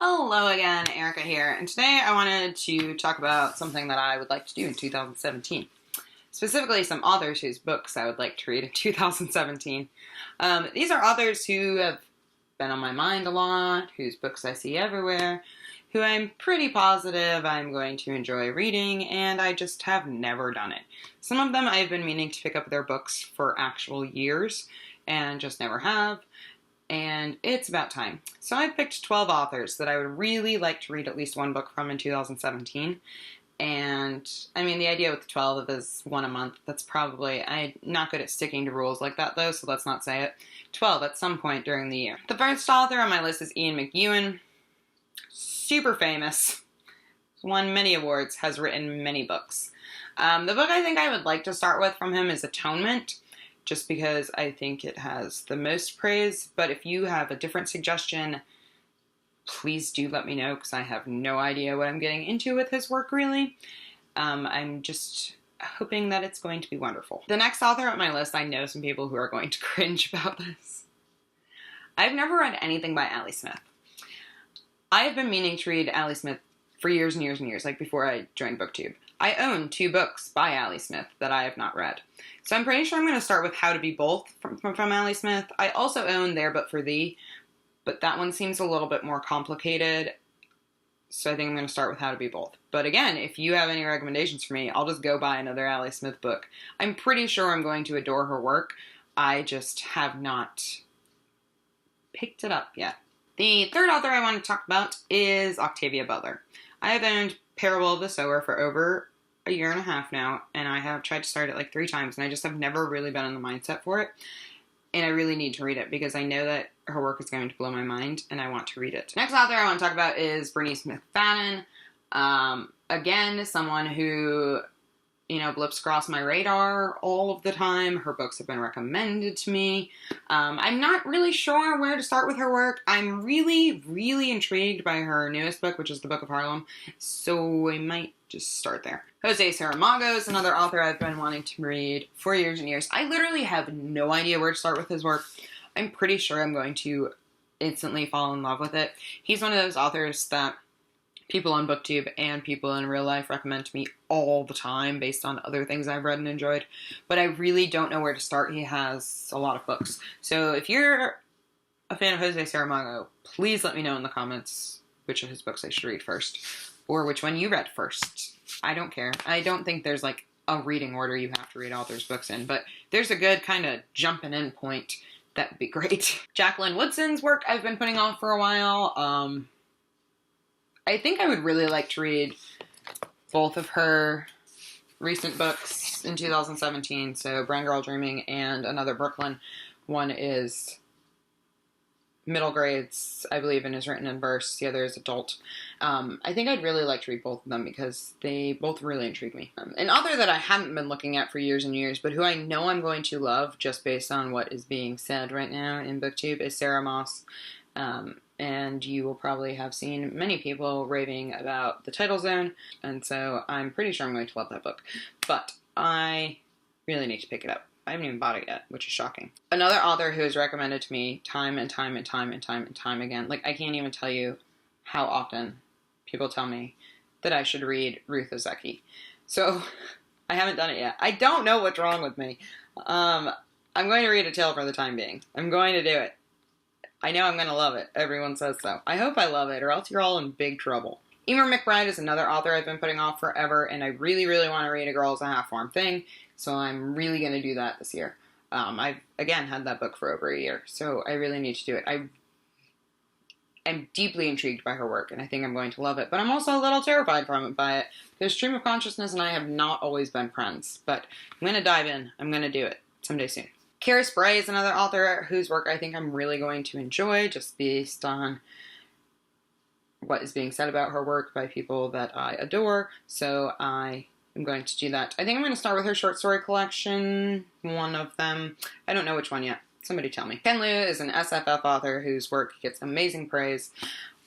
Hello again, Erica here, and today I wanted to talk about something that I would like to do in 2017. Specifically, some authors whose books I would like to read in 2017. These are authors who have been on my mind a lot, whose books I see everywhere, who I'm pretty positive I'm going to enjoy reading, and I just have never done it. Some of them I've been meaning to pick up their books for actual years, and just never have. And it's about time. So I picked 12 authors that I would really like to read at least one book from in 2017. And, I mean, the idea with the 12 is one a month. That's probably, I'm not good at sticking to rules like that, though, so let's not say it. 12 at some point during the year. The first author on my list is Ian McEwan. Super famous. Won many awards, has written many books. The book I think I would like to start with from him is Atonement, just because I think it has the most praise. But if you have a different suggestion, please do let me know, because I have no idea what I'm getting into with his work, really. I'm just hoping that it's going to be wonderful. The next author on my list, I know some people who are going to cringe about this. I've never read anything by Ali Smith. I have been meaning to read Ali Smith for years and years and years, like before I joined BookTube. I own 2 books by Ali Smith that I have not read. So I'm pretty sure I'm going to start with How to Be Both from Ali Smith. I also own There But For Thee, but that one seems a little bit more complicated, so I think I'm going to start with How to Be Both. But again, if you have any recommendations for me, I'll just go buy another Ali Smith book. I'm pretty sure I'm going to adore her work. I just have not picked it up yet. The third author I want to talk about is Octavia Butler. I have owned Parable of the Sower for over a year and a half now, and I have tried to start it like 3 times, and I just have never really been in the mindset for it. And I really need to read it because I know that her work is going to blow my mind, and I want to read it. Next author I want to talk about is Bernice McFadden. Again, someone who, blips across my radar all of the time. Her books have been recommended to me. I'm not really sure where to start with her work. I'm really, really intrigued by her newest book, which is The Book of Harlem, so I might just start there. Jose Saramago is another author I've been wanting to read for years and years. I literally have no idea where to start with his work. I'm pretty sure I'm going to instantly fall in love with it. He's one of those authors that people on BookTube and people in real life recommend to me all the time based on other things I've read and enjoyed. But I really don't know where to start. He has a lot of books. So if you're a fan of Jose Saramago, please let me know in the comments which of his books I should read first. Or which one you read first. I don't care. I don't think there's like a reading order you have to read authors' books in. But there's a good kind of jumping in point. That would be great. Jacqueline Woodson's work I've been putting off for a while. I think I would really like to read both of her recent books in 2017. So Brown Girl Dreaming and Another Brooklyn. One is middle grades, I believe, and is written in verse. The other is adult. I think I'd really like to read both of them because they both really intrigue me. An author that I haven't been looking at for years and years, but who I know I'm going to love just based on what is being said right now in BookTube is Sarah Moss. And you will probably have seen many people raving about The Title Zone, and so I'm pretty sure I'm going to love that book. But I really need to pick it up. I haven't even bought it yet, which is shocking. Another author who has recommended to me time and time and time and time and time again, like I can't even tell you how often people tell me that I should read Ruth Ozeki. So I haven't done it yet. I don't know what's wrong with me. I'm going to read A Tale for the time being. I'm going to do it. I know I'm going to love it. Everyone says so. I hope I love it, or else you're all in big trouble. Emer McBride is another author I've been putting off forever, and I really, really want to read A Girl is a Half-Formed Thing, so I'm really going to do that this year. I've, again, had that book for over a year, so I really need to do it. I'm deeply intrigued by her work, and I think I'm going to love it, but I'm also a little terrified by it, because Stream of Consciousness and I have not always been friends, but I'm going to dive in. I'm going to do it someday soon. Kara Spray is another author whose work I think I'm really going to enjoy, just based on what is being said about her work by people that I adore, so I am going to do that. I think I'm going to start with her short story collection, one of them. I don't know which one yet. Somebody tell me. Ken Liu is an SFF author whose work gets amazing praise.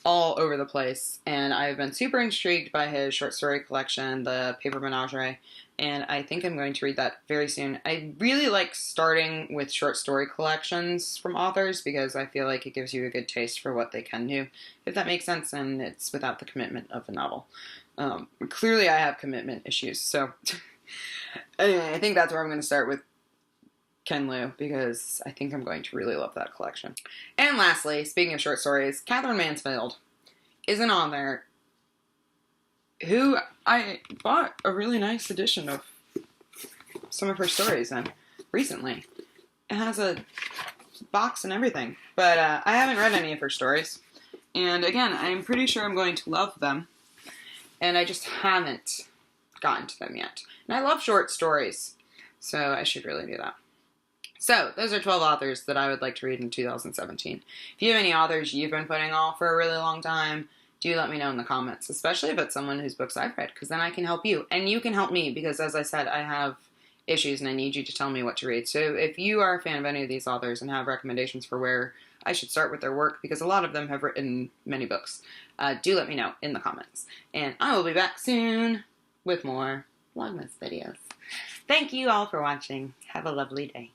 all over the place, and I've been super intrigued by his short story collection, The Paper Menagerie, and I think I'm going to read that very soon. I really like starting with short story collections from authors because I feel like it gives you a good taste for what they can do, if that makes sense, and it's without the commitment of a novel. Clearly I have commitment issues, so anyway, I think that's where I'm going to start with Ken Liu, because I think I'm going to really love that collection. And lastly, speaking of short stories, Catherine Mansfield is an author who I bought a really nice edition of some of her stories in recently. It has a box and everything, but I haven't read any of her stories. And again, I'm pretty sure I'm going to love them, and I just haven't gotten to them yet. And I love short stories, so I should really do that. So, those are 12 authors that I would like to read in 2017. If you have any authors you've been putting off for a really long time, do let me know in the comments, especially if it's someone whose books I've read, because then I can help you. And you can help me, because as I said, I have issues and I need you to tell me what to read. So if you are a fan of any of these authors and have recommendations for where I should start with their work, because a lot of them have written many books, do let me know in the comments. And I will be back soon with more Vlogmas videos. Thank you all for watching. Have a lovely day.